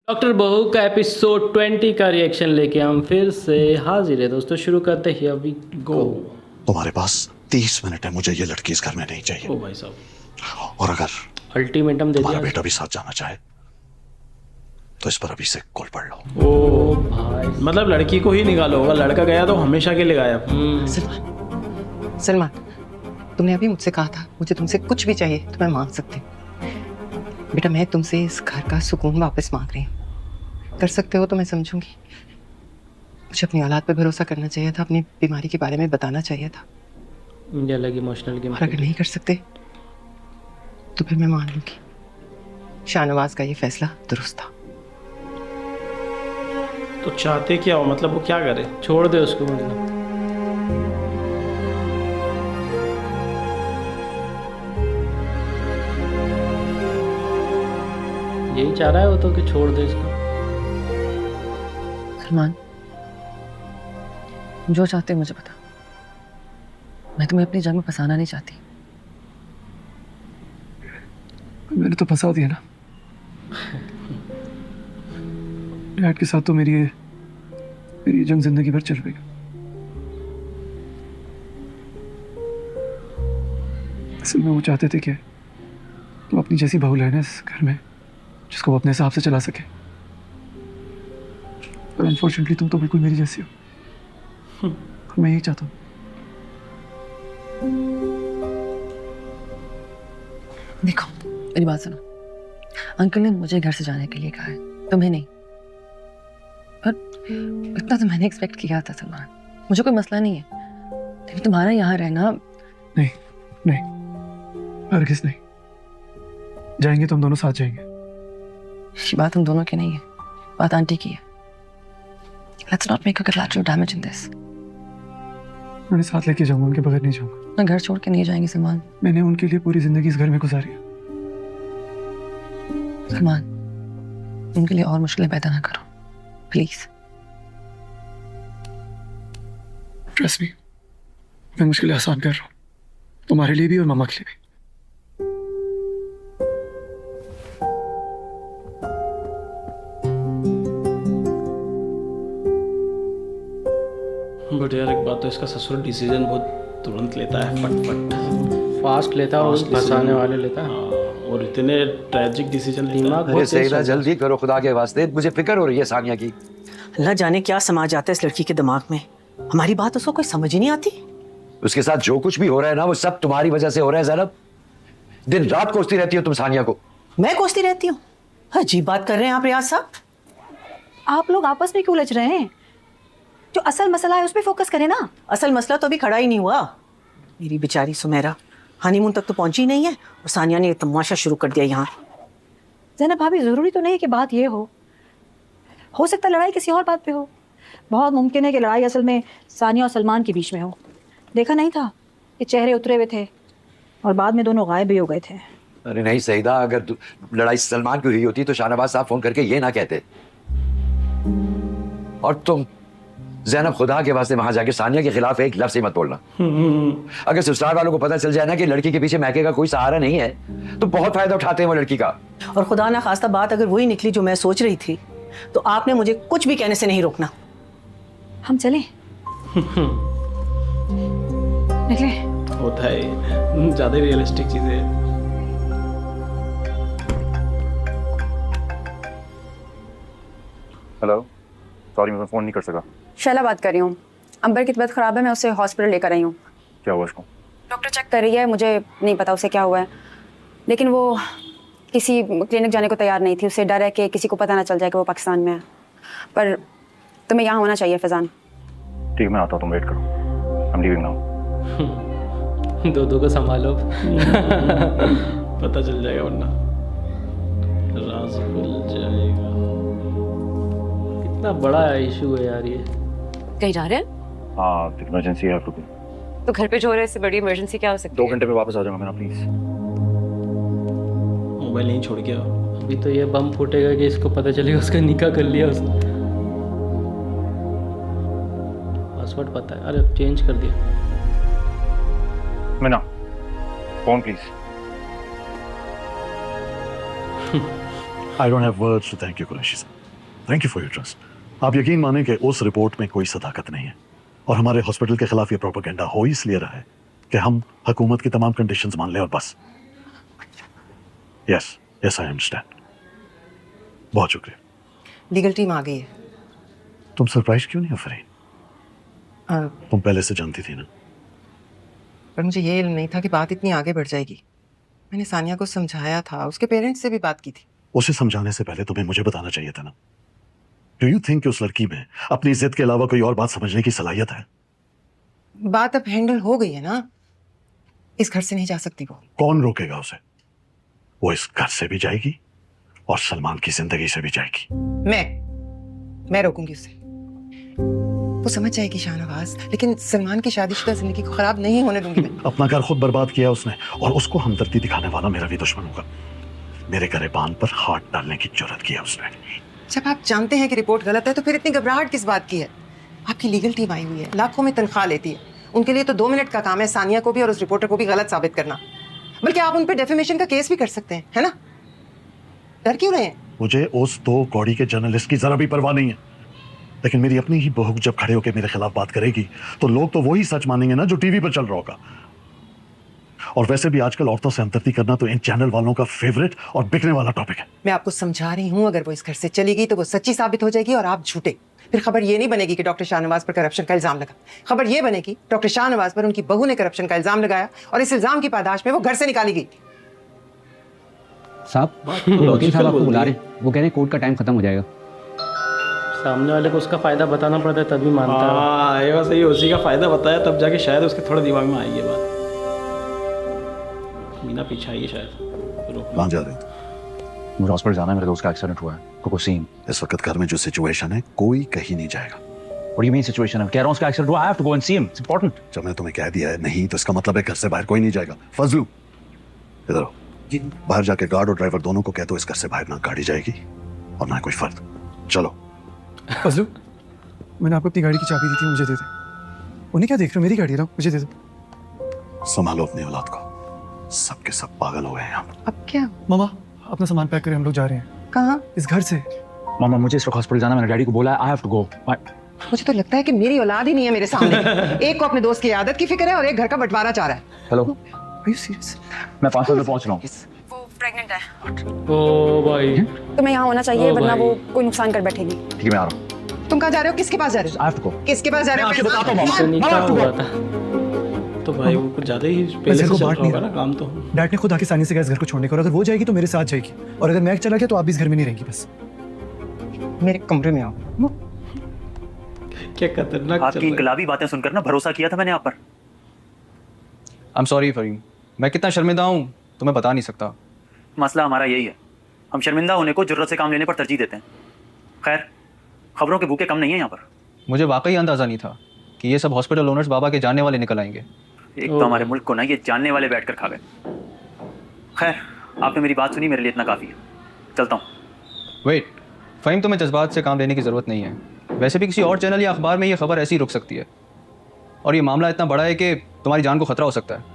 Doctor बहू का episode 20 का रिएक्शन लेके हम फिर से हाजिर है दोस्तों। शुरू करते हैं, अभी गो। तुम्हारे पास 30 मिनट है, मुझे ये लड़की इस घर में नहीं चाहिए। ओ भाई साहब, और अगर अल्टीमेटम दे तुम्हारा दिया। बेटा भी साथ जाना चाहे तो इस पर अभी से कॉल पढ़ लो। ओ भाई, मतलब लड़की को ही निकालो, अगर लड़का गया तो हमेशा के लिए गायब। सलमान, सलमान, तुमने अभी मुझसे कहा था मुझे तुमसे कुछ भी चाहिए तो मैं मांग सकती हूँ। बेटा, मैं तुमसे इस घर का सुकून वापस मांग रही हूँ। कर सकते हो तो मैं समझूंगी। मुझे अपनी औलाद पे भरोसा करना चाहिए था, अपनी बीमारी के बारे में बताना चाहिए था। मुझे अलग इमोशनल गेम। और अगर नहीं कर सकते तो फिर मैं मान लूंगी शाहनवाज का ये फैसला दुरुस्त था। तो चाहते क्या हो, मतलब वो क्या करे? छोड़ दे उसको, मतलब यही चाह रहा है वो तो, कि छोड़ दे इसको। सलमान, जो चाहते हो मुझे बता। मैं तुम्हें अपनी जंग में फंसाना नहीं चाहती। मैंने तो फंसा दिया ना। डैड के साथ तो मेरी ये जंग जिंदगी भर चल रही है। असल में वो चाहते थे कि तुम अपनी जैसी बहू लेना इस घर में, जिसको वो अपने हिसाब से चला सके। पर अनफॉर्चुनेटली तुम तो बिल्कुल मेरी जैसी हो। और मैं यही चाहता हूँ। देखो, मेरी बात सुनो। अंकल ने मुझे घर से जाने के लिए कहा है, तुम्हें नहीं। पर इतना तो मैंने एक्सपेक्ट किया था सलमान। मुझे कोई मसला नहीं है, लेकिन तुम्हारा यहाँ रहना। नहीं नहीं, हरगिज़ नहीं। जाएंगे तो हम दोनों साथ जाएंगे। ये बात हम दोनों की नहीं है, बात आंटी की है। Let's not make a collateral damage in this. मैंने साथ लेके जाऊंगा, उनके बगैर नहीं जाऊंगा। मैं घर छोड़ के नहीं जाएंगे सलमान। मैंने उनके लिए पूरी जिंदगी इस घर में गुजारी है। सलमान, उनके लिए और मुश्किलें पैदा ना करो प्लीज। ट्रस्ट मी, मैं मुश्किलें आसान कर रहा हूँ, तुम्हारे लिए भी और मामा के लिए भी। बट यार एक बात तो, इसका ससुर डिसीजन बहुत तुरंत लेता है, फट फास्ट लेता है और Fast फंसाने decision। वाले लेता है। और इतने ट्रेजिक डिसीजन लेता दिमाग है। अरे बहुत तेज सईदा, चलता है। जल्दी करो खुदा के वास्ते, मुझे फिक्र हो रही है सानिया की। अल्लाह जाने क्या समा जाता है इस लड़की के दिमाग में। हमारी बात उसको कोई समझ ही नहीं आती। उसके साथ जो कुछ भी हो रहा है ना, वो सब तुम्हारी वजह से हो रहा है ज़ैनब। दिन रात कोसती रहती हो तुम सानिया को। मैं कोसती रहती हूँ? अजीब बात कर रहे हैं आप रियाज साहब। आप लोग आपस में क्यों उलझ रहे हैं? जो असल मसला है उस पे फोकस करें ना। असल मसला तो अभी खड़ा ही नहीं हुआ। मेरी बेचारी सुमेरा हनीमून तक तो पहुंची ही नहीं है और सानिया ने तमाशा शुरू कर दिया यहाँ। ज़ैनब भाभी, ज़रूरी तो नहीं कि बात ये हो सकता है लड़ाई किसी और बात पे हो। बहुत मुमकिन है कि लड़ाई असल में सानिया और सलमान के बीच में हो। देखा नहीं था कि चेहरे उतरे हुए थे और बाद में दोनों गायब भी हो गए थे। अरे नहीं सईदा, अगर लड़ाई सलमान की हुई होती तो शाहनवाज साहब फोन करके ये ना कहते। और तुम ज़ैनब, खुदा के वास्ते वहां जाके सानिया के खिलाफ एक लफ्ज़ ही मत बोलना। अगर ससुराल वालों को पता चल जाए ना कि लड़की के पीछे मैके का कोई सहारा नहीं है, तो बहुत फायदा उठाते हैं वो लड़की का। और खुदा ना खास्ता बात अगर वही निकली जो मैं सोच रही थी, तो आपने मुझे कुछ भी कहने से नहीं रोकना। हम चलें? निकले? होता है, ज्यादा रियलिस्टिक चीजें। हेलो, सॉरी मैं फ़ोन नहीं कर सका। शैला बात कर रही हूँ। अंबर की तबीयत ख़राब है, मैं उसे हॉस्पिटल लेकर आई हूँ। क्या हुआ उसको? डॉक्टर चेक कर रही है, मुझे नहीं पता उसे क्या हुआ है, लेकिन वो किसी क्लिनिक जाने को तैयार नहीं थी। उसे डर है कि किसी को पता ना चल जाए कि वो पाकिस्तान में है। पर तुम्हें यहाँ होना चाहिए फैजान। ठीक है, मैं आता हूँ, तुम वेट करो। I am leaving now. दो को संभालो। पता चल जाएगा वरना राज खुल जाएगा। कितना बड़ा इशू है यार ये। कहीं जा रहे हैं? हाँ, इमरजेंसी है। तो घर पे जो हो रहा है इससे बड़ी इमरजेंसी क्या हो सकती है? 2 घंटे में वापस आ जाऊंगा मैं ना, प्लीज। मोबाइल नहीं छोड़ के आओ। अभी तो ये बम फूटेगा कि इसको पता चलेगा उसका निकाह कर लिया उसने। पासवर्ड पता है, अरे चेंज कर दिया। मैं ना, phone please. I don't have words to thank you, Qureshi sir. Thank you for your trust. आप यकीन माने कि उस रिपोर्ट में कोई सदाकत नहीं है और हमारे हॉस्पिटल के खिलाफ ये प्रोपेगेंडा हो इसलिए रहा है कि हम हुकूमत की तमाम कंडीशंस मान लें और बस। Yes yes I understand. बहुत शुक्रिया। लीगल टीम आ गई है। तुम सरप्राइज क्यों नहीं हो फरीन? अ, तुम पहले से जानती थी ना। पर मुझे ये इल्म नहीं था कि बात इतनी आगे बढ़ जाएगी। मैंने सानिया को समझाया था, उसके पेरेंट्स से भी बात की थी। उसे समझाने से पहले तुम्हें मुझे बताना चाहिए था ना। डू यू थिंक कि उस लड़की में अपनी इज्जत के अलावा कोई और बात समझने की सलाहियत है? बात अब हैंडल हो गई है ना, इस घर से नहीं जा सकती वो। कौन रोकेगा उसे? वो इस घर से भी जाएगी और सलमान की जिंदगी से भी जाएगी। मैं रोकूंगी उसे। वो समझ जाएगी शाहनवाज, लेकिन सलमान की शादीशुदा जिंदगी को खराब नहीं होने दूंगी मैं। अपना घर खुद बर्बाद किया उसने और उसको हमदर्दी दिखाने वाला मेरा भी दुश्मन होगा। मेरे गरेबान पर हाथ डालने की जरूरत की है उसने। जब आप जानते हैं कि रिपोर्ट गलत है तो फिर इतनी घबराहट किस बात की है? आपकी लीगल टीम आई हुई है, लाखों में तनख्वाह लेती है। उनके लिए तो 2 मिनट का काम है सानिया को भी और उस रिपोर्टर को भी गलत साबित करना। बल्कि आप उन पर डेफेमेशन का केस भी कर सकते हैं, है ना? डर क्यों रहे हैं? मुझे उस 2 कौड़ी के जर्नलिस्ट की जरा भी परवाह नहीं है, लेकिन मेरी अपनी ही बहू जब खड़े होकर मेरे खिलाफ बात करेगी तो लोग तो वही सच मानेंगे ना जो टीवी पर चल रहा होगा। और वैसे भी आजकल औरतों से हमदर्दी करना तो इन चैनल वालों का फेवरेट और बिकने वाला टॉपिक है। मैं आपको समझा रही हूँ, अगर वो इस घर से चली गई तो वो सच्ची साबित हो जाएगी और आप झूठे। फिर खबर ये नहीं बनेगी कि डॉक्टर शाहनवाज पर करप्शन का इल्जाम लगा। खबर ये बनेगी डॉक्टर शाहनवाज पर उनकी बहू ने करप्शन का इल्जाम लगाया और इस इल्जाम की पादाश में वो घर से निकाली गई। साहब, वकील साहब आपको बुला रहे हैं। वो कह रहे हैं कोर्ट का टाइम खत्म हो जाएगा। सामने वाले को उसका फायदा बताना पड़ता है तभी मानता है। हाँ, ये बस ये उसी का फायदा बताया तब जाके शायद उसके थोड़ा दिमाग में आई ये बात। मीना पीछे आई है शायद। कहाँ जा रहे हो? मुझे हॉस्पिटल जाना है, मेरे दोस्त का एक्सीडेंट हुआ है। कोको सीन। इस वक्त घर में जो सिचुएशन है कोई कहीं नहीं जाएगा। What do you mean situation है? कह रहा हूँ उसका एक्सीडेंट हुआ, I have to go and see him. It's important. जब मैंने तुम्हें कह दिया है नहीं तो इसका मतलब है घर से बाहर कोई नहीं जाएगा। फजलू इधर आओ। बाहर जाके गार्ड और ड्राइवर दोनों को कह दो इस घर से बाहर ना गाड़ी जाएगी और ना कोई फर्द। चलो। फजलू, मैंने आपको अपनी गाड़ी की चाबी दी थी, मुझे दे दे। उन्हें क्या देख रहे हो? मेरी गाड़ी है ना, मुझे दे दो। संभालो अपनी औलाद को, सबके सब पागल हो गए हैं हम। अब क्या? मामा, अपना सामान पैक करें, हम लोग जा रहे हैं। कहाँ? इस घर से। मामा, मुझे इस वक्त हॉस्पिटल जाना है, मैंने डैडी को बोला है, I have to go. मुझे तो लगता है कि मेरी औलाद ही नहीं है मेरे सामने। एक को अपने दोस्त की आदत की फिक्र है और एक घर का बंटवारा चाह रहा है। Hello, Are you serious? मैं 5 मिनट में पहुंच रहा हूँ। वो प्रेग्नेंट है, ओ भाई, तुम्हें यहाँ होना चाहिए ओ वरना भाई। वो कोई नुकसान कर बैठेगी। ठीक है, मैं आ रहा हूँ। तुम कहाँ जा रहे हो? किसके पास जा रहे हो? I have to go. किसके पास जा रहे हो? मैं आपको बताता हूँ, मामा। से निकाह हुआ था। तो भाई वो कुछ ज्यादा ही मैं पहले घर से को चल बांट रहा नहीं होगा ना रहा। काम तो। डैड ने खुद आके सानी से कहा इस घर को छोड़ने को, और अगर वो जाएगी तो मेरे साथ जाएगी, और अगर मैं चला गया तो आप भी इस घर में नहीं रहेंगी। बस मेरे कमरे में आओ। क्या खतरनाक चल आपकी रहा है। इनकलाबी बातें सुनकर ना भरोसा किया था मैंने आप पर। I'm sorry फरीम, मैं कितना शर्मिंदा हूँ तुम्हें बता नहीं सकता। मसला हमारा यही है, हम शर्मिंदा होने को जरूरत से काम लेने पर तरजीह देते हैं। खैर, खबरों के भूखे कम नहीं है यहाँ पर। मुझे वाकई अंदाज़ा नहीं था कि ये सब हॉस्पिटल ओनर्स बाबा के जानने वाले निकल आएंगे। एक तो हमारे मुल्क को ना ये जानने वाले बैठ कर खा गए। खैर, आपने मेरी बात सुनी, मेरे लिए इतना काफ़ी है। चलता हूँ। वेट, फ़हीम, तुम्हें जज्बात से काम लेने की ज़रूरत नहीं है। वैसे भी किसी और चैनल या अखबार में ये खबर ऐसी ही रुक सकती है, और ये मामला इतना बड़ा है कि तुम्हारी जान को खतरा हो सकता है।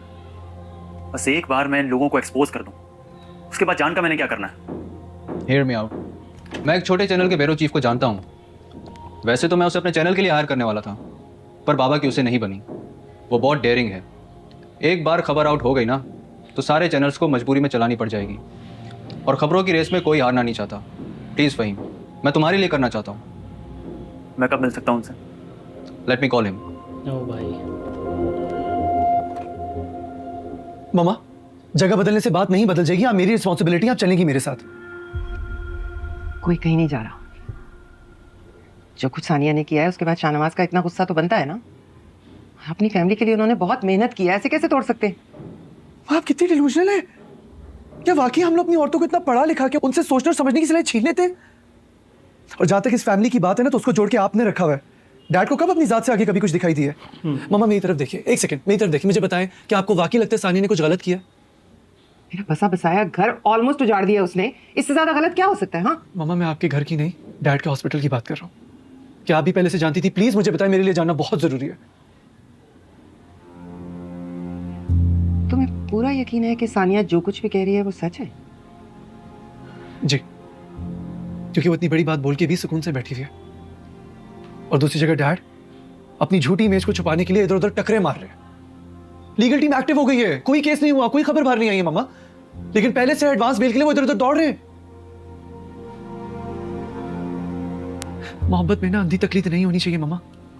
बस एक बार मैं इन लोगों को एक्सपोज कर दूँ, उसके बाद जान का मैंने क्या करना है। हियर मी आउट, मैं एक छोटे चैनल के ब्यूरो चीफ को जानता हूँ। वैसे तो मैं उसे अपने चैनल के लिए हायर करने वाला था, पर बाबा की उसे नहीं बनी। वो बहुत डेयरिंग है। एक बार खबर आउट हो गई ना तो सारे चैनल्स को मजबूरी में चलानी पड़ जाएगी, और खबरों की रेस में कोई हारना नहीं चाहता। प्लीज़ फ़हीम, मैं तुम्हारे लिए करना चाहता हूँ। मैं कब मिल सकता हूँ उनसे? Let me call him. ओ भाई, मामा, जगह बदलने से बात नहीं बदल जाएगी। आप मेरी रिस्पॉन्सिबिलिटी, आप चलेंगी मेरे साथ। कोई कहीं नहीं जा रहा। जो कुछ सानिया ने किया है उसके बाद शाहनवाज का इतना गुस्सा तो बनता है ना। अपनी फैमिली के लिए उन्होंने बहुत मेहनत की है, ऐसे कैसे तोड़ सकते? आप कितनी डिलूजनल है। क्या वाकई हम लोग अपनी औरतों को इतना पढ़ा लिखा के उनसे सोचने और समझने की सलाह छीन लेते हैं? और जहां तक इस फैमिली की बात है ना, तो उसको जोड़ के आपने रखा हुआ है। डैड को कब अपनी जात से आगे कभी कुछ दिखाई दी है? मामा, मेरी तरफ देखिए, एक सेकंड मेरी तरफ देखिए, मुझे बताएं कि आपको वाकई लगता है सानिया ने कुछ गलत किया? मेरा बसा बसाया घर ऑलमोस्ट उजाड़ दिया उसने, इससे ज्यादा गलत क्या हो सकता है? हाँ मामा, मैं आपके घर की नहीं, डैड के हॉस्पिटल की बात कर रहा हूँ। क्या आप भी पहले से जानती थी? प्लीज मुझे बताएं, मेरे लिए जानना बहुत जरूरी है। तुम्हें पूरा यकीन है कि सानिया जो कुछ भी कह रही है वो सच है? जी। क्योंकि वो इतनी बड़ी बात बोल के भी सुकून से बैठी हुई है। और दूसरी जगह डैड अपनी झूठी इमेज को छुपाने के लिए इधर उधर टकरे मार रहे हैं। लीगल टीम एक्टिव हो गई है, कोई केस नहीं हुआ, कोई खबर बाहर नहीं आई है मामा, लेकिन पहले से एडवांस बेल के लिए वो इधर उधर दौड़ रहे हैं। मोहब्बत में ना अंधी तकलीफ नहीं होनी चाहिए मामा।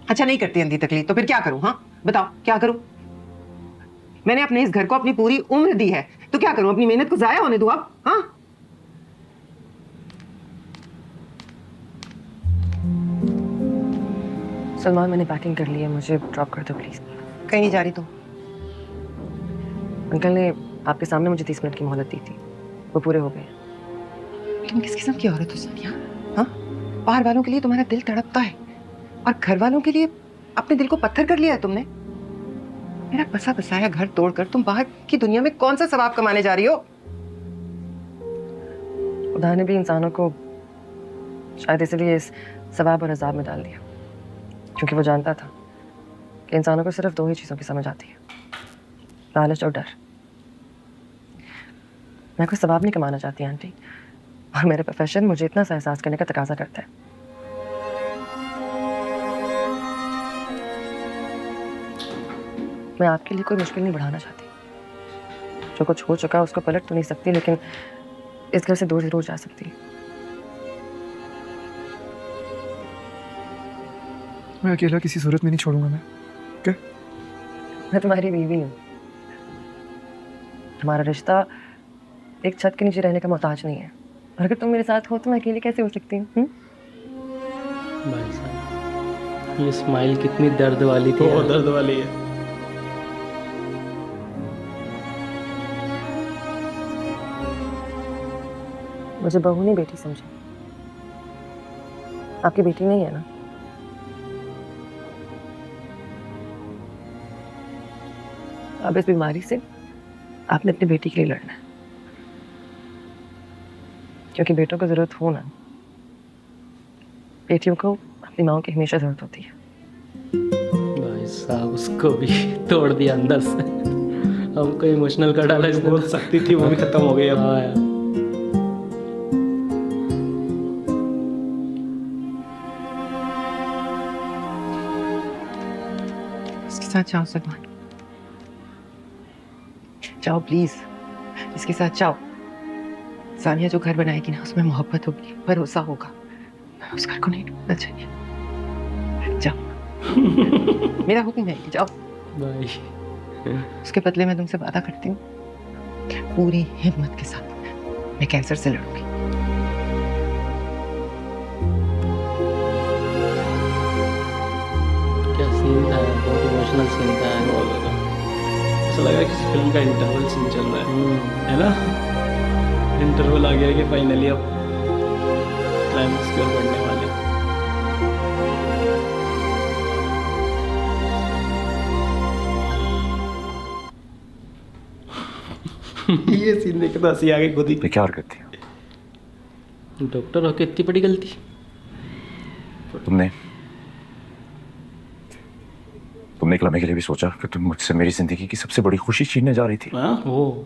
अच्छा नहीं करती अंधी तकलीफ तो फिर क्या करूं? हाँ बताओ क्या करूं? मैंने अपने इस घर को अपनी पूरी उम्र दी है, तो क्या करूं? अपनी मेहनत को जाया होने दूं अब? हाँ सलमान, मैंने पैकिंग कर ली है, मुझे ड्रॉप कर दो प्लीज। कहीं नहीं जा रही तुम? अंकल ने आपके सामने मुझे 30 मिनट की मोहलत दी थी, वो पूरे हो गए। तुम किस किस्म की औरत हो सानिया? हाँ, बाहर वालों के लिए तुम्हारा दिल तड़पता है और घर वालों के लिए अपने दिल को पत्थर कर लिया है तुमने। मेरा बसा बसाया घर तोड़कर तुम बाहर की दुनिया में कौन सा सवाब कमाने जा रही हो? खुदा ने भी इंसानों को शायद इसलिए इस सवाब और अजाब में डाल दिया, क्योंकि वो जानता था कि इंसानों को सिर्फ 2 ही चीज़ों की समझ आती है, लालच और डर। मैं कोई सवाब नहीं कमाना चाहती आंटी, और मेरे प्रोफेशन मुझे इतना सा एहसास करने का तकाजा करता है। मैं आपके लिए कोई मुश्किल नहीं बढ़ाना चाहती। जो कुछ हो चुका उसको पलट तो नहीं सकती, लेकिन इस घर से दूर जरूर जा सकती है। मैं अकेला किसी सूरत में नहीं छोड़ूंगा मैं। क्या? मैं तुम्हारी बीवी हूँ। हमारा रिश्ता एक छत के नीचे रहने का मोहताज नहीं है, और अगर तुम मेरे साथ हो तो मैं अकेले कैसे हो सकती हूँ? भाई साहब, ये स्माइल कितनी दर्द वाली थी। बहुत दर्द वाली है। मुझे बहू नहीं बेटी समझे। आपकी बेटी नहीं है ना? अब इस बीमारी से आपने अपनी बेटी के लिए लड़ना है, क्योंकि बेटों को जरूरत हो ना, बेटियों को अपनी माओ की हमेशा जरूरत होती है। भाई साहब, उसको भी तोड़ दिया अंदर से। हमको इमोशनल कर डाला इसने। बहुत सख्ती थी, वो भी खत्म हो गई अब। हाँ यार। इसके साथ जाओ सलमान, जाओ प्लीज, इसके साथ जाओ। सानिया जो घर बनाएगी ना, उसमें मोहब्बत होगी, भरोसा होगा। उस घर को नहीं टूटना चाहिए। जाओ। मेरा हुक्म है कि जाओ। भाई, उसके बदले मैं तुमसे वादा करती हूँ, पूरी हिम्मत के साथ मैं कैंसर से लड़ूंगी। क्या सीन था, बहुत इमोशनल सीन था। बहुत ज़्यादा ऐसा लग रहा है किसी फिल्म का इंटरवल सीन चल रहा है ना? इंटरवल आ गया है कि फाइनली अब क्लाइमेक्स की ओर बढ़ने वाले हैं। ये सीन देखे तो हंसी आ गई खुद ही। क्या हरकत थी? डॉक्टर होके इतनी बड़ी गलती। तुमने एक लम्हे के लिए भी सोचा कि तुम मुझसे मेरी जिंदगी की सबसे बड़ी खुशी छीनने जा रही थी? ओह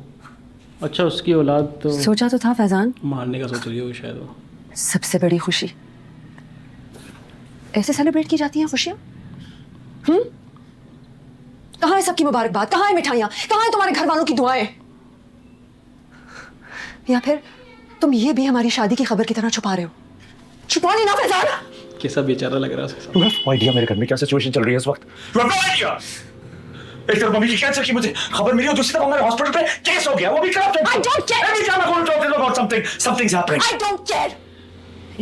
अच्छा, उसकी औलाद तो सोचा तो था फैजान, मारने का सोच रही हो शायद वो। सबसे बड़ी खुशी ऐसे सेलिब्रेट की जाती हैं खुशियां? कहाँ है सबकी मुबारकबाद? कहाँ है मिठाइयाँ? कहाँ है तुम्हारे घर वालों की दुआएं? या फिर तुम ये भी हमारी शादी की खबर की तरह छुपा रहे हो? छुपा नहीं ना फैजान? कैसा बेचारा लग रहा है उसके You have no idea मेरे घर में क्या सिचुएशन चल रही है इस वक्त। You have no idea। एक तरफ मम्मी की कैंसर की मुझे खबर मिली और दूसरी तरफ हमारे हॉस्पिटल पे केस हो गया, वो भी करप्ट है। I don't care। Every time I go to talk to them about something, something's happening। I don't care।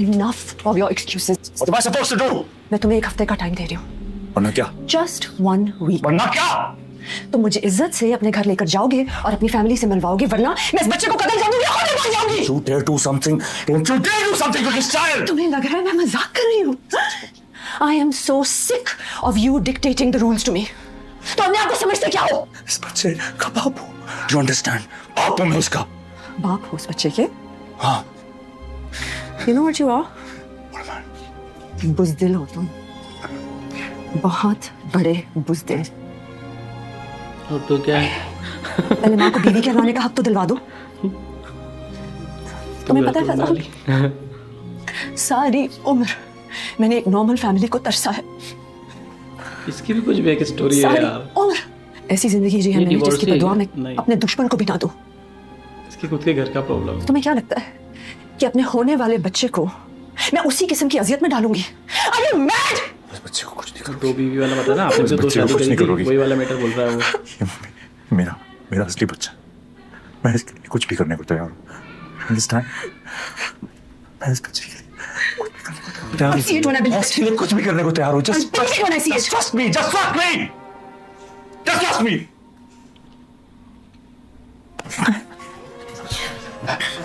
Enough of your excuses। What am I supposed to do? मैं तुम्हें 1 हफ्ते का टाइम दे रही हूँ। वरना क्या? Just 1 week। वरना क्या? तुम मुझे इज्जत से अपने घर लेकर जाओगे और अपनी फैमिली से मिलवाओगे, वरना मैं इस बच्चे को कत्ल कर दूंगी और मर जाऊंगी। You dare do something? Don't you dare do something to this child! तुम्हें लग रहा है मैं मजाक कर रही हूँ? I am so sick of you dictating the rules to me। तो अपने आप को समझते क्या हो? इस बच्चे का बाप हूँ। Do you understand? बाप हूँ मैं उसका। बाप हो उस बच्चे के? हाँ। You know what you are? बुज़दिल हो तुम, बहुत बड़े बुज़दिल। और तो क्या है? पहले माँ को बीवी कहलाने का हक तो दिलवा दो। तुम्हें पता है फैजान, सारी उम्र मैंने एक नॉर्मल फैमिली को तरसा है। इसकी भी कुछ बैक स्टोरी है सारी यार। उम्र ऐसी जिंदगी जी है ये मैंने जिसकी divorce बदुआ है? मैं नहीं। अपने दुश्मन को भी ना दूं। इसके खुद के घर का प्रॉब्लम है। तुम्हें क्या लगता है कि अपने होने वाले बच्चे को मैं उसी किस्म की अजियत में डालूंगी? Are you mad? बच्चे को कुछ नहीं करो। दो बीवी वाला बता ना, आपने जो दो बच्चे को शादी कुछ नहीं करी करोगी। थी, वही वाला मैटर बोल रहा है वो। ये मेरा मेरा असली बच्चा, मैं इसके लिए कुछ भी करने को तैयार हूँ। Understand? मैं इस बच्चे के लिए कुछ भी करने को तैयार I see it when I belong to you. कुछ भी करने को तैयार हूँ। I see it when I see it. Trust me, just trust me. Just trust me.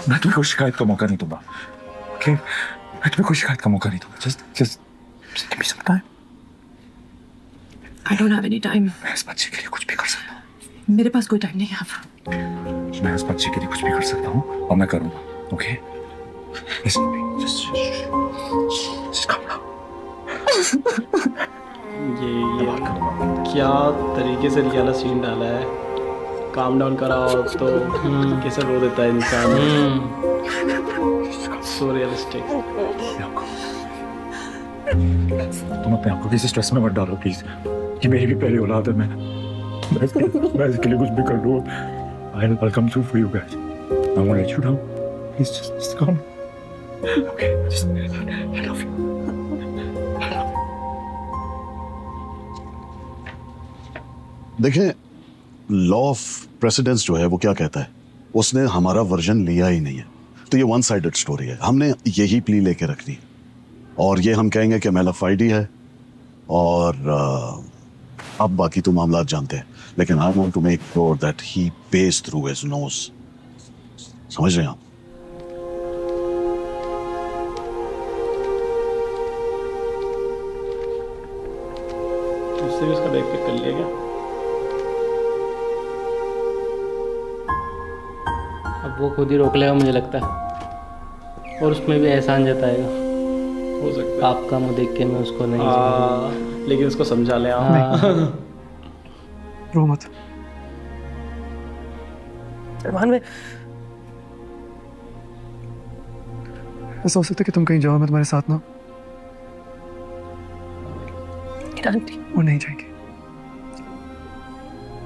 मैं तुम्हें कोई शिकायत का मौका नहीं दूंगा। Okay? मैं तुम्हें कोई शिकायत का मौका नहीं दूंगा। Just give me some time. I don't have any time. मैं इस बच्चे के लिए कुछ भी कर सकता हूँ। मेरे पास कोई टाइम नहीं है अब। मैं इस बच्चे के लिए कुछ भी कर सकता हूँ और मैं करूँगा। Okay? Listen to me. Just calm down. ये क्या तरीके से रियाला सीन डाला है। काम डाउन कराओ तो कैसे रो देता है इंसान। सो रियलिस्टिक। तुम अपने आप को किसी स्ट्रेस में मत डालो प्लीज। ये मेरी भी पहली औलाद है। मैं इसके लिए कुछ भी कर लूँ। I'll come through for you guys. I won't let you down. Please just come. Okay, just I love you. देखें, लॉ ऑफ प्रेसिडेंस जो है वो क्या कहता है, उसने हमारा वर्जन लिया ही नहीं है, तो ये वन साइडेड स्टोरी है। हमने यही प्ली लेके रखनी है और ये हम कहेंगे कि MLFID है और अब बाकी तो मामला जानते हैं, लेकिन I want to make sure that he pays through his nose. समझ रहे हैं आप? उससे भी उसका बैग पिक कर लिया क्या? अब वो खुद ही रोक लेगा मुझे लगता है, और उसमें भी एहसान जताएगा। हो सकता है। आपका मुंह देख के मैं उसको नहीं लेकिन उसको समझा ले आप। रो मत। सलमान में ऐसा हो सकता है कि तुम कहीं जाओ, मैं तुम्हारे साथ ना। आंटी वो नहीं जाएगी।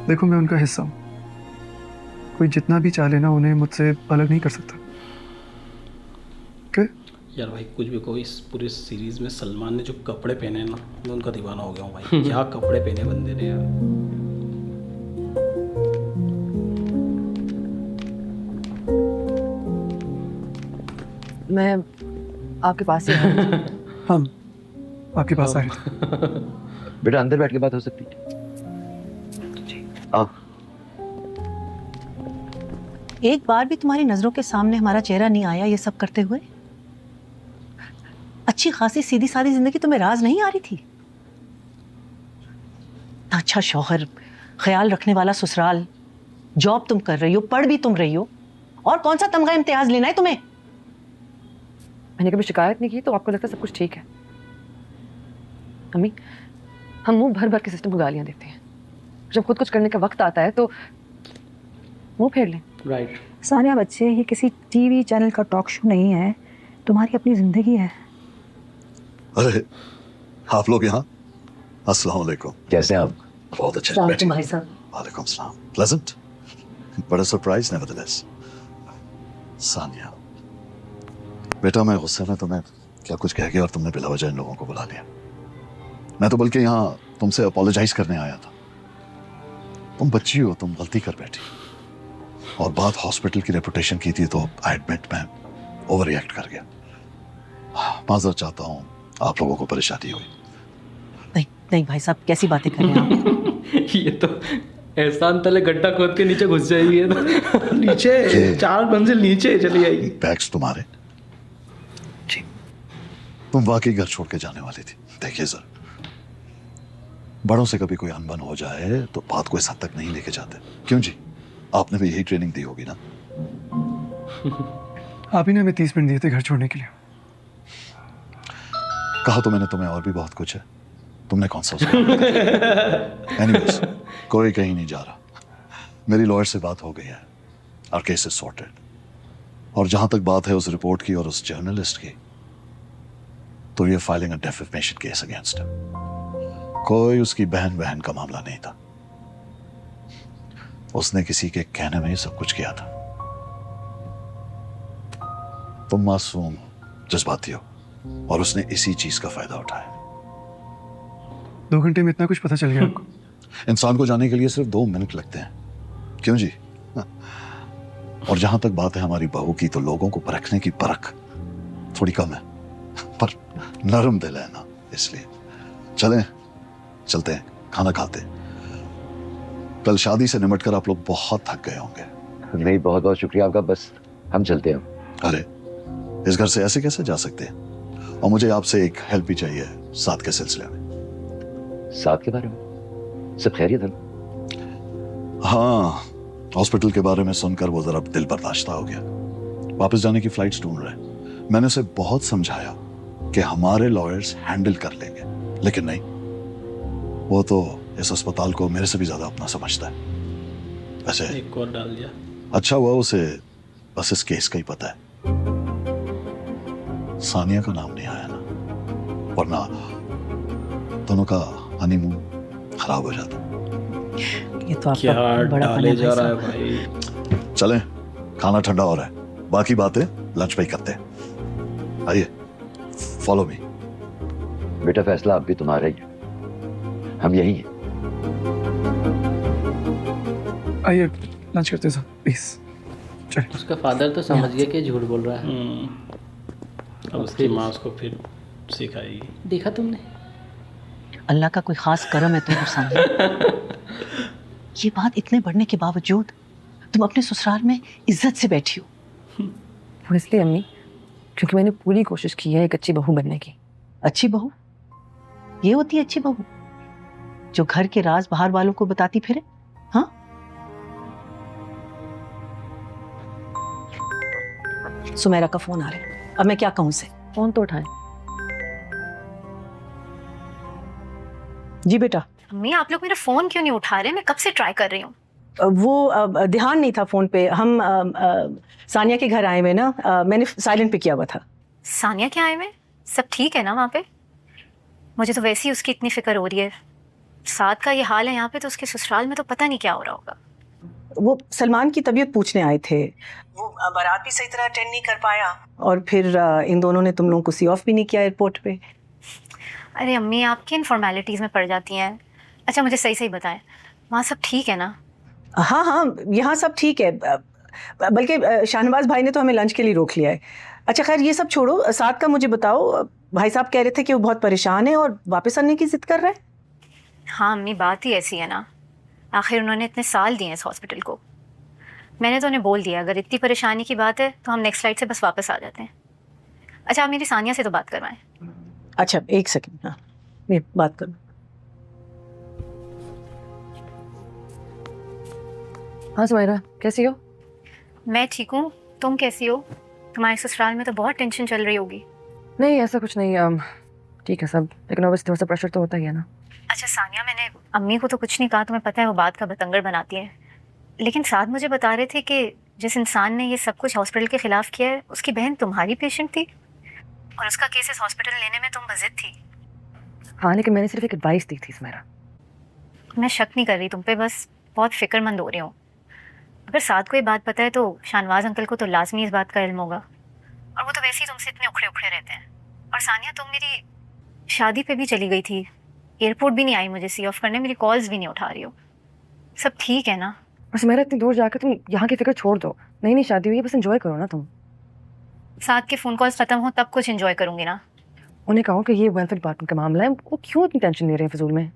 देखो, मैं उनका हिस्सा हूँ। कोई जितना भी चाहे ना, उन्हें मुझसे अलग नहीं कर सकता। okay? यार भाई कुछ भी कहो, इस पूरे सीरीज में सलमान ने जो कपड़े पहने हैं ना, मैं उनका दीवाना हो गया हूँ भाई। क्या कपड़े पहने बंदे ने यार। मैं आपके पास ही हूँ। हम आपके पास आए थे। बेटा अंदर बैठ के बात हो सकती है? आओ। एक बार भी तुम्हारी नजरों के सामने हमारा चेहरा नहीं आया ये सब करते हुए? अच्छी खासी सीधी सादी जिंदगी तुम्हें राज नहीं आ रही थी? अच्छा शौहर, ख्याल रखने वाला ससुराल, जॉब तुम कर रही हो, पढ़ भी तुम रही हो, और कौन सा तमगा इम्तियाज लेना है तुम्हें? मैंने कभी शिकायत नहीं की, तो आपको लगता है सब कुछ ठीक है? अम्मी, हम मुंह भर भर के सिस्टम को गालियां देते हैं, जब खुद कुछ करने का वक्त आता है तो मुंह फेर लें। राइट। सानिया, बच्चे ये किसी टीवी चैनल का टॉक शो नहीं है, तुम्हारी अपनी जिंदगी है। अरे आप लोग यहाँ, अस्सलाम वालेकुम। कैसे हैं आप? बहुत अच्छे। भाई साहब। वालेकुम सलाम। प्लेजेंट, बड़ा सरप्राइज नेवरदलेस। सानिया बेटा, मैं गुस्से में तुम्हें क्या कुछ कह गया और तुमने बिला वजह इन लोगों को बुला लिया। मैं तो बल्कि यहाँ तुमसे अपोलोजाइज करने आया था। तुम बच्ची हो, तुम गलती कर बैठी, और बात हॉस्पिटल की रेपुटेशन की थी, तो आई एडमिट मैं ओवर रिएक्ट कर गया। माजरत चाहता हूँ, आप लोगों को परेशानी हुई। नहीं नहीं भाई साहब, कैसी बातें कर रहे हैं आप? ये तो एहसान तले गड्ढा खोद के नीचे घुस जाएगी ये तो। नीचे 4 मंजिल नीचे चली आएगी। बैग्स तुम्हारे? जी। तुम वाकई घर छोड़ के जाने वाली थी। देखिए सर, बड़ों से कभी कोई अनबन हो जाए तो बात को इस हद तक नहीं लेके जाते। क्यों जी, आपने भी यही ट्रेनिंग दी होगी ना? आप ही ने हमें 30 मिनट दिए थे घर छोड़ने के लिए। कहा तो मैंने तुम्हें और भी बहुत कुछ है, तुमने कौन सा? एनीवेज, कोई कहीं नहीं जा रहा। मेरी लॉयर से बात हो गई है और केस इज सॉर्टेड। और जहां तक बात है उस रिपोर्ट की और उस जर्नलिस्ट की, तो we are filing a defamation case against him. कोई उसकी बहन का मामला नहीं था, उसने किसी के कहने में ही सब कुछ किया था। तुम मासूम जज्बाती हो और उसने इसी चीज का फायदा उठाया। 2 घंटे में इतना कुछ पता चल गया आपको? इंसान को जाने के लिए सिर्फ 2 मिनट लगते हैं, क्यों जी? और जहां तक बात है हमारी बहू की, तो लोगों को परखने की परख थोड़ी कम है, पर नरम दिल है ना, इसलिए चलते हैं, खाना खाते हैं। कल शादी से निमटकर आप लोग बहुत थक गए होंगे। नहीं, बहुत बहुत शुक्रिया आपका, बस हम चलते हैं। अरे इस घर से ऐसे कैसे जा सकते हैं? और मुझे आपसे एक हेल्प भी चाहिए साथ के सिलसिले में। साथ के बारे में सब खैरियत है? हाँ, हॉस्पिटल के बारे में सुनकर वो जरा दिल बर्दाश्ता हो गया। वापस जाने की फ्लाइट्स ढूंढ रहे हैं। मैंने उसे बहुत समझाया कि हमारे लॉयर्स हैंडल कर लेंगे, लेकिन नहीं, वो तो इस अस्पताल को मेरे से भी ज्यादा अपना समझता है। वैसे एक और डाल दिया। अच्छा हुआ उसे बस इस केस का ही पता है। सानिया का नाम नहीं आया ना, वरना दोनों का हनीमून खराब हो जाता। ये तो क्या आपका बड़ा डाले जा रहा है भाई। चलें, खाना ठंडा हो रहा है, बाकी बातें लंच पे ही करते हैं। आइए, फॉलो मी। बेटा फैसला अब भी तुम्हारा ही है, हम यही हैं। आइए लंच करते हैं साहब, प्लीज। चलिए। उसका फादर तो समझ गया कि झूठ बोल रहा है। अब उसकी माँ उसको फिर सिखाएगी। देखा तुमने? अल्लाह का कोई खास करम है तुम्हारे सामने। ये बात इतने बढ़ने के बावजूद तुम अपने ससुराल में इज्जत से बैठी हो। वो इसलिए अम्मी क्योंकि मैंने पूरी कोशिश की है एक अच्छी बहू बनने की। अच्छी बहू? ये होती है अच्छी बहू, जो घर के राज बाहर वालों को बताती फिरे? हाँ, सुमेरा का फोन आ रहा है, अब मैं क्या कहूं उसे? फोन तो उठाएं। जी बेटा। अम्मी आप लोग मेरा फोन क्यों नहीं उठा रहे? मैं कब से ट्राई कर रही हूँ। वो ध्यान नहीं था फोन पे। हम सानिया के घर आए हुए ना, मैंने साइलेंट पे किया हुआ था। सानिया क्या आए में? सब ठीक है ना वहाँ पे? मुझे तो वैसे ही उसकी इतनी फिक्र हो रही है। साथ का ये हाल है यहाँ पे, तो उसके ससुराल में तो पता नहीं क्या हो रहा होगा। वो सलमान की तबीयत पूछने आए थे। वो बारात भी सही तरह अटेंड नहीं कर पाया, और फिर इन दोनों ने तुम लोगों को सी ऑफ भी नहीं किया एयरपोर्ट पे। अरे अम्मी आप किन फॉर्मेलिटीज़ में पड़ जाती हैं? अच्छा मुझे सही सही बताएं, वहाँ सब ठीक है ना? हाँ हाँ, यहाँ सब ठीक है, बल्कि शाहनवाज भाई ने तो हमें लंच के लिए रोक लिया है। अच्छा खैर ये सब छोड़ो, साथ का मुझे बताओ। भाई साहब कह रहे थे कि वो बहुत परेशान है और वापस आने की जिद कर रहा है। हाँ अम्मी बात ही ऐसी है ना, आखिर उन्होंने इतने साल दिए इस हॉस्पिटल को। मैंने तो उन्हें बोल दिया अगर इतनी परेशानी की बात है तो हम नेक्स्ट फ्लाइट से बस वापस आ जाते हैं। अच्छा आप मेरी सानिया से तो बात करवाएं। अच्छा एक सेकंड, हाँ मैं बात करूँ। हाँ सुमेरा, कैसी हो? मैं ठीक हूँ, तुम कैसी हो? तुम्हारे ससुराल में तो बहुत टेंशन चल रही होगी। नहीं ऐसा कुछ नहीं, ठीक है सब, लेकिन ऑब्वियसली थोड़ा सा प्रेशर तो होता ही है ना। अच्छा सानिया, मैंने अम्मी को तो कुछ नहीं कहा, तुम्हें पता है वो बात का बतंगड़ बनाती है, लेकिन साथ मुझे बता रहे थे कि जिस इंसान ने ये सब कुछ हॉस्पिटल के खिलाफ किया है उसकी बहन तुम्हारी पेशेंट थी और उसका केस इस हॉस्पिटल लेने में तुम बजिद थी। हाँ लेकिन मैंने सिर्फ एक एडवाइस दी थी सुमेरा। मैं शक नहीं कर रही तुम पे, बस बहुत फिक्रमंद हो रही हूँ। अगर साथ को ये बात पता है तो शाहनवाज अंकल को तो लाजमी इस बात का इल्म होगा, और वो तो वैसे ही तुमसे इतने उखड़े उखड़े रहते हैं। और सानिया तुम मेरी शादी पे भी चली गई थी, एयरपोर्ट भी नहीं आई मुझे सी ऑफ करने, मेरी कॉल्स भी नहीं उठा रही हो। सब ठीक है ना? बस मेरा इतनी दूर जाकर तुम यहाँ की फिक्र छोड़ दो। नई नई शादी हुई है, बस एंजॉय करो ना तुम। साथ के फ़ोन कॉल्स ख़त्म हो तब कुछ एंजॉय करूँगी ना। उन्हें कहो कि ये वेलफेयर डिपार्टमेंट का मामला है, वो क्यों इतनी टेंशन ले रहे हैं फजूल में?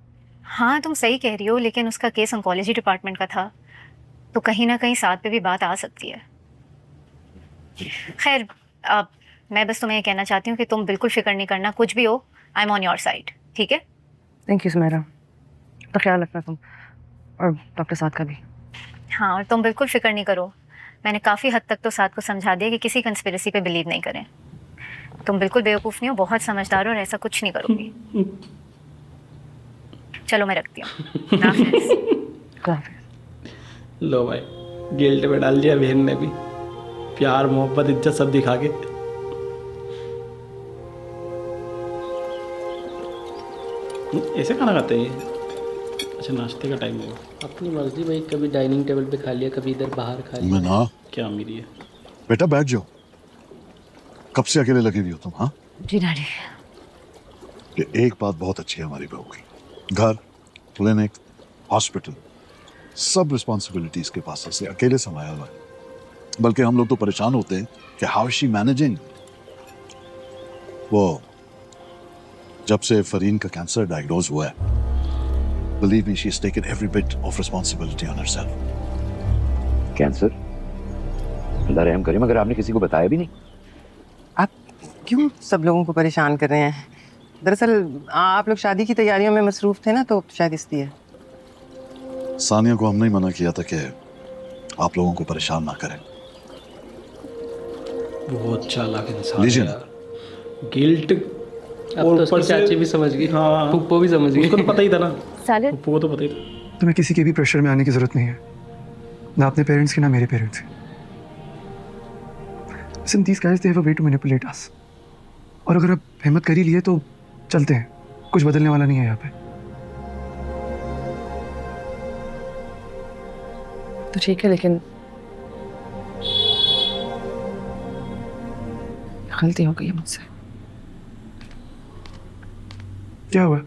हाँ तुम सही कह रही हो, लेकिन उसका केस ऑन्कोलॉजी डिपार्टमेंट का था तो कहीं ना कहीं साथ पे भी बात आ सकती है। खैर अब मैं बस तुम्हें ये कहना चाहती हूँ कि तुम बिल्कुल फिक्र नहीं करना, कुछ भी हो I am on your side, ठीक है? थैंक यू सुमेरा, तो ख्याल रखना तुम, और डॉक्टर साथ का भी। हाँ और तुम बिल्कुल फिक्र नहीं करो, मैंने काफ़ी हद तक तो साथ को समझा दिया कि किसी कंस्पिरेसी पे बिलीव नहीं करें। तुम बिल्कुल बेवकूफ़ नहीं हो, बहुत समझदार हो और ऐसा कुछ नहीं करूँगी। चलो मैं रखती हूँ। लो भाई, गिल्ट में डाल दिया बहन ने भी, प्यार मोहब्बत इज्जत सब दिखा के। ऐसे खाना खाते हैं? अच्छा नाश्ते का टाइम है। अपनी मर्जी भाई, कभी डाइनिंग टेबल पे खा लिया, कभी इधर बाहर खा लिया। मैं ना क्या अमीरी है। बेटा बैठ जाओ, कब से अकेले लगी हुई हो तुम? हाँ, जी डैडी। ये एक बात बहुत अच्छी है हमारी बहू की, घर, क्लिनिक, हॉस्पिटल, सब रिस्पॉन्सिबिलिटीज के पास से अकेले संभाला हुआ है। बल्कि हम लोग तो परेशान होते हैं कि हाउ इज शी मैनेजिंग। वो जब से फरीन का कैंसर डायग्नोज हुआ है, believe me, she has taken every bit of responsibility on herself. Cancer? अल्लाह रहम करे, मगर आपने किसी को बताया भी नहीं। आप क्यों सब लोगों को परेशान कर रहे हैं? दरअसल आप लोग शादी की तैयारियों में मसरूफ थे ना, तो शायद इसलिए। सानिया को हमने ही मना किया था कि आप लोगों को परेशान ना करें। बहुत चालाक इंसान लीजिए है ना। यार। गिल्ट अब तो उसकी चाची भी समझ गई, हाँ पुप्पो भी समझ गई। उसको तो पता ही था ना, सैलेड। पुप्पो को तो पता ही था। तुम्हें किसी के भी प्रेशर में आने की जरूरत नहीं है, ना अपने पेरेंट्स की ना मेरे पेरेंट्स की। Listen, these guys they have a way to manipulate us. और अगर आप हिम्मत कर ही लिए तो चलते हैं, कुछ बदलने वाला नहीं है यहाँ पे। तो ठीक है, लेकिन गलती हो गई है मुझसे। क्या हुआ?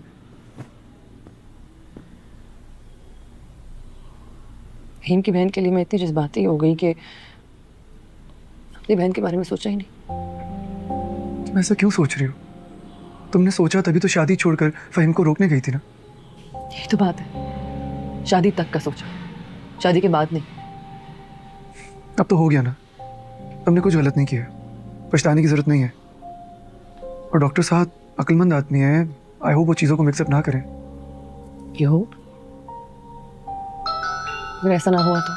भीम की बहन के लिए मैं इतनी जज्बाती हो गई कि अपनी बहन के बारे में सोचा ही नहीं। तुम ऐसा क्यों सोच रही हो? तुमने सोचा तभी तो शादी छोड़कर फहीम को रोकने गई थी ना। यही तो बात है, शादी तक का सोचा, शादी के बाद नहीं। अब तो हो गया ना, तुमने कुछ गलत नहीं किया, पछताने की जरूरत नहीं है। और डॉक्टर साहब अक्लमंद आदमी है, आई होप वो चीज़ों को मिक्सअप ना करें। You hope? अगर ऐसा ना हुआ तो?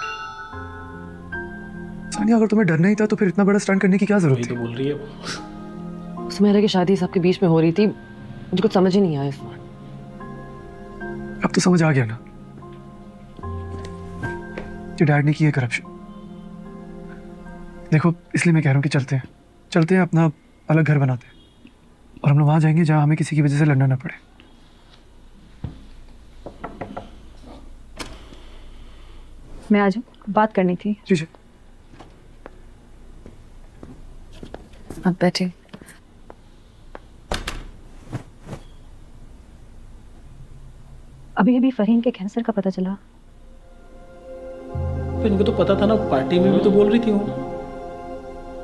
सानिया, अगर तुम्हें डर नहीं था तो फिर इतना बड़ा स्टंट करने की क्या जरूरत वही थी? तो बोल रही है। उस मेरे की शादी सबके बीच में हो रही थी, मुझे कुछ समझ ही नहीं आया इस बार। अब तो समझ आ गया ना कि डैड ने की है करप्शन। देखो, इसलिए मैं कह रहा हूँ कि चलते हैं अपना अलग घर बनाते हैं, और हम लोग वहां जाएंगे जहां हमें किसी की वजह से लड़ना ना पड़े। मैं आ जाऊँ, बात करनी थी। जी जी। आप बैठे। अभी अभी फहीम के कैंसर का पता चला। तो इनको तो पता था ना, पार्टी में भी तो बोल रही थी वो।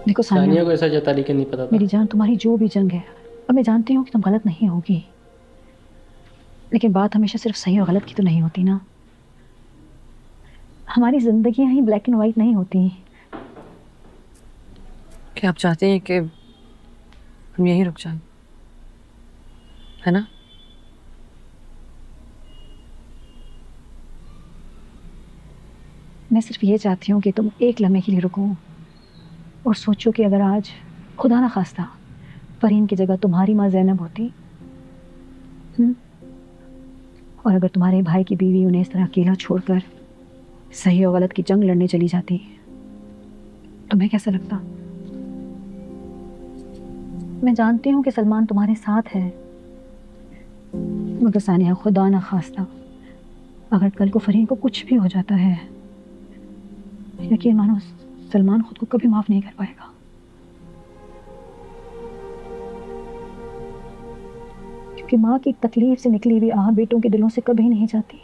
देखो सानिया सानिया, को ऐसा जता के नहीं पता था। मेरी जान, तुम्हारी जो भी जंग है, और मैं जानती हूँ कि तुम गलत नहीं होगी, लेकिन बात हमेशा सिर्फ सही और गलत की तो नहीं होती ना। हमारी जिंदगियां ही ब्लैक एंड वाइट नहीं होती। क्या आप चाहते हैं कि हम यहीं रुक जाएं, है ना? मैं सिर्फ ये चाहती हूँ कि तुम एक लम्हे के लिए रुको और सोचो कि अगर आज खुदा ना खास्ता फरीन की जगह तुम्हारी माँ ज़ैनब होती, और अगर तुम्हारे भाई की बीवी उन्हें इस तरह अकेला छोड़कर सही और गलत की जंग लड़ने चली जाती, तुम्हें कैसा लगता? मैं जानती हूँ कि सलमान तुम्हारे साथ है, मगर सानिया, खुदा ना खास्ता अगर कल को फरीन को कुछ भी हो जाता है, यकीन मानो सलमान खुद को कभी माफ नहीं कर पाएगा। क्योंकि माँ की तकलीफ से निकली हुई आह बेटों के दिलों से कभी नहीं जाती,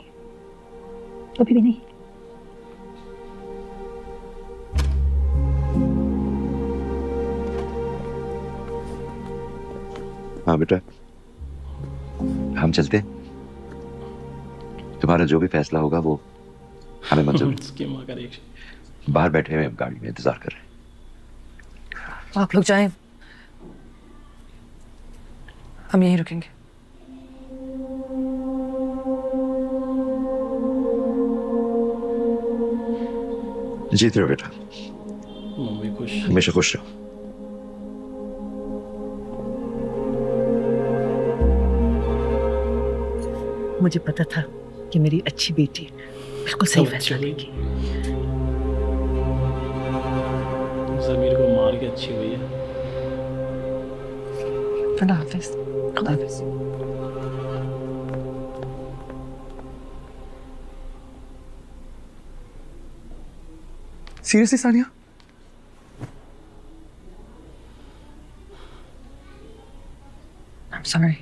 कभी भी नहीं। हाँ बेटा, हम चलते हैं। तुम्हारा जो भी फैसला होगा वो हमें मंजूर है। इसकी माँ का रिएक्शन। बाहर बैठे हुए गाड़ी में इंतजार कर रहे हैं। आप लोग जाएं, हम यहीं रुकेंगे। जीत रहो बेटा, मम्मी खुश। हमेशा खुश रहो। मुझे पता था कि मेरी अच्छी बेटी बिल्कुल सही फैसला लेगी। ज़मीर को मार के अच्छी हुई है। अल्लाह हाफिज। खुदा हाफिज। सीरियसली सानिया? I'm sorry.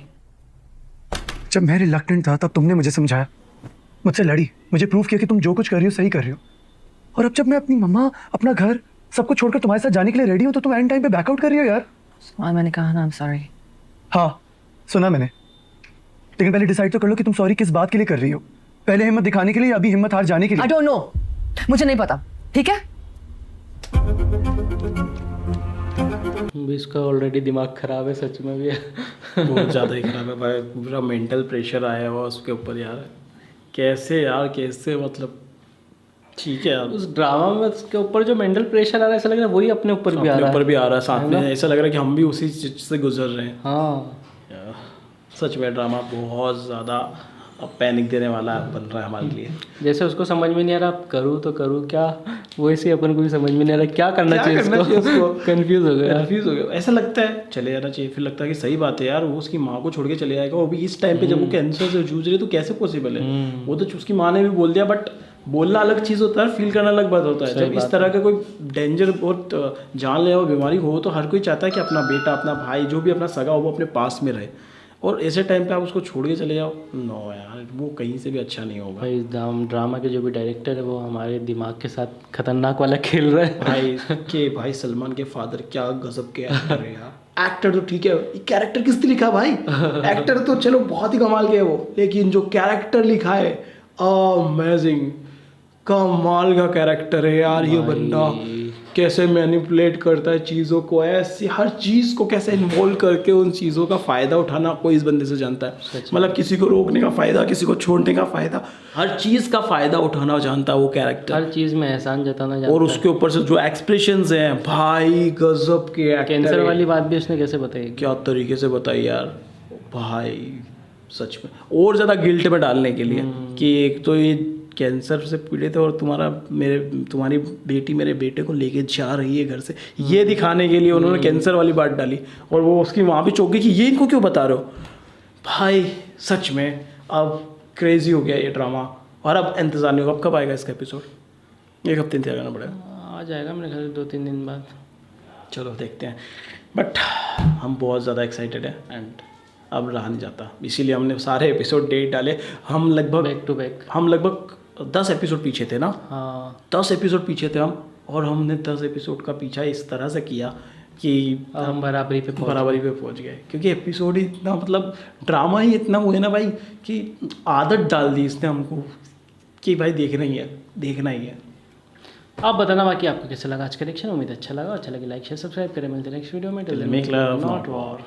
जब मैं रिलक्टेंट था तब तुमने मुझे समझाया, मुझसे लड़ी, मुझे प्रूव किया कि तुम जो कुछ कर रही हो सही कर रही हो। और अब जब मैं अपनी मम्मा, अपना घर, सब कुछ छोड़कर तुम्हारे साथ जाने के लिए रेडी हूं तो तुम एंड टाइम पे बैकआउट कर रही हो यार। मैंने कहा ना, I'm sorry. हाँ सुना मैंने, लेकिन पहले डिसाइड तो कर लो कि तुम सॉरी किस बात के लिए कर रही हो। पहले हिम्मत दिखाने के लिए, अभी हिम्मत हार जाने के लिए? I don't know. मुझे नहीं पता, ठीक है? भी इसका ऑलरेडी दिमाग खराब है सच में भी। बहुत ज़्यादा ही खराब है भाई, पूरा मेंटल प्रेशर आया हुआ उसके ऊपर यार। कैसे यार, कैसे मतलब, ठीक है यार। उस ड्रामा में उसके ऊपर जो मेंटल प्रेशर आ रहा है ऐसा लग रहा है वही अपने ऊपर भी आ रहा है। ऊपर भी आ रहा है साथ में, ऐसा लग रहा है कि हम भी उसी चीज से गुजर रहे हैं। हाँ यार, सच में ड्रामा बहुत ज़्यादा अब पैनिक देने वाला बन रहा है हमारे लिए। जैसे उसको समझ में नहीं आ रहा अब करूँ तो करूँ क्या, वैसे अपन को भी समझ में नहीं आ रहा क्या करना चाहिए उसको। कंफ्यूज हो गया। ऐसा लगता है चले जाना चाहिए, फिर लगता है कि सही बात है यार, वो उसकी माँ को छोड़ के चले जाएगा, वो भी इस टाइम पे जब वो कैंसर से जूझ रही है, तो कैसे पॉसिबल है? वो तो उसकी माँ ने भी बोल दिया, बट बोलना अलग चीज़ होता है, फील करना अलग बात होता है। जब इस तरह का कोई डेंजर और जानलेवा बीमारी हो तो हर कोई चाहता है कि अपना बेटा, अपना भाई, जो भी अपना सगा हो वो अपने पास में रहे, और ऐसे टाइम पे आप उसको छोड़ के चले जाओ, नो यार, वो कहीं से भी अच्छा नहीं होगा। भाई ड्रामा के जो भी डायरेक्टर है वो हमारे दिमाग के साथ खतरनाक वाला खेल रहा है। भाई सलमान के फादर क्या गजब के एक्टर है यार। एक्टर तो ठीक है, कैरेक्टर किसने लिखा भाई? एक्टर तो चलो बहुत ही कमाल के है वो, लेकिन जो कैरेक्टर लिखा है अमेजिंग, कमाल का कैरेक्टर है यार। ये बंदा कैसे मैनिपुलेट करता है चीज़ों को, ऐसी हर चीज़ को कैसे इन्वॉल्व करके उन चीज़ों का फ़ायदा उठाना कोई इस बंदे से जानता है। मतलब किसी को रोकने का फ़ायदा, किसी को छोड़ने का फ़ायदा, हर चीज़ का फ़ायदा उठाना जानता है वो कैरेक्टर। हर चीज़ में एहसान जताना जानता है। और उसके ऊपर से जो एक्सप्रेशंस हैं भाई, गजब के एक्टर। कैंसर वाली बात भी उसने कैसे बताई, क्या तरीके से बताई यार भाई, सच में और ज़्यादा गिल्ट में डालने के लिए कि एक तो ये कैंसर से पीड़ित है और तुम्हारी बेटी मेरे बेटे को लेके जा रही है घर से, ये दिखाने के लिए उन्होंने कैंसर वाली बात डाली। और वो उसकी माँ भी चौंकी कि ये इनको क्यों बता रहे हो भाई। सच में अब क्रेजी हो गया ये ड्रामा, और अब इंतज़ार नहीं होगा। अब कब आएगा इसका एपिसोड? एक हफ्ते इंतजार करना पड़ेगा। आ जाएगा मेरे ख्याल से 2-3 दिन बाद। चलो देखते हैं, बट हम बहुत ज़्यादा एक्साइटेड हैं एंड अब रहा नहीं जाता, इसीलिए हमने सारे एपिसोड डेट डाले। हम लगभग बैक टू बैक, हम लगभग 10 एपिसोड पीछे थे ना। हाँ 10 एपिसोड पीछे थे हम, और हमने 10 एपिसोड का पीछा इस तरह से किया कि हम बराबरी पे पहुंच गए, क्योंकि एपिसोड ही इतना, मतलब ड्रामा ही इतना हुआ ना भाई कि आदत डाल दी इसने हमको कि भाई देखना ही है। आप बताना बाकी आपको कैसा लगा आज का कलेक्शन। उम्मीद अच्छा लगा, अच्छा लगे लाइक शेयर सब्सक्राइब करें। मिलते हैं नेक्स्ट वीडियो में। Make love not war.